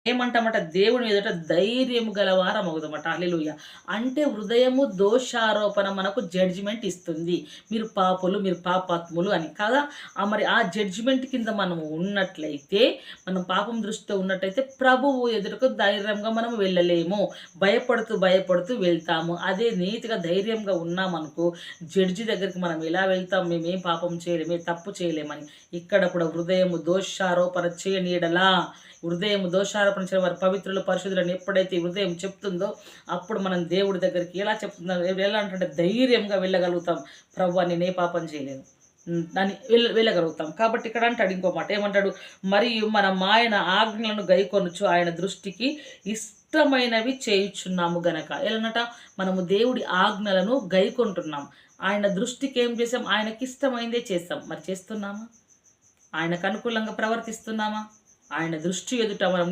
ఏమంటామట, దేవుని ఎదుట ధైర్యము గలవారమగుదమట. హల్లెలూయా. అంటే హృదయము దోషారోపణ మనకు జడ్జిమెంట్ ఇస్తుంది. మీరు పాపులు, మీరు పాపాత్ములు అని కదా. మరి ఆ జడ్జిమెంట్ కింద మనము ఉన్నట్లయితే, మనం పాపం దృష్టితో ఉన్నట్టయితే ప్రభువు ఎదుటకు ధైర్యంగా మనం వెళ్ళలేము. భయపడుతూ భయపడుతూ వెళ్తాము. అదే నీతిగా ధైర్యంగా ఉన్నామనుకో, జడ్జి దగ్గరికి మనం ఎలా వెళ్తాం? మేమేం పాపం చేయలేము, మేము తప్పు చేయలేమని. ఇక్కడ కూడా హృదయము దోషారోపణ చేయనీయడలా, హృదయం దోషారోపణ చేయడం వారి పవిత్రులు పరిశుద్ధులని ఎప్పుడైతే హృదయం చెప్తుందో, అప్పుడు మనం దేవుడి దగ్గరికి ఎలా చెప్తున్నాం, ఎలా అంటే ధైర్యంగా వెళ్ళగలుగుతాం. ప్రభువా నేనే పాపం చేయలేను దాన్ని వెళ్ళగలుగుతాం. కాబట్టి ఇక్కడ అంటాడు ఇంకో మాట, ఏమంటాడు, మరియు మనం ఆయన ఆజ్ఞలను గైకొనుచు ఆయన దృష్టికి ఇష్టమైనవి చేయుచున్నాము గనక. ఎలానట, మనము దేవుడి ఆజ్ఞలను గైకొంటున్నాం, ఆయన దృష్టికి ఏం చేసాం, ఆయనకి ఇష్టమైందే చేస్తాం. మరి చేస్తున్నామా? ఆయనకు అనుకూలంగా ప్రవర్తిస్తున్నామా? ఆయన దృష్టి ఎదుట మనం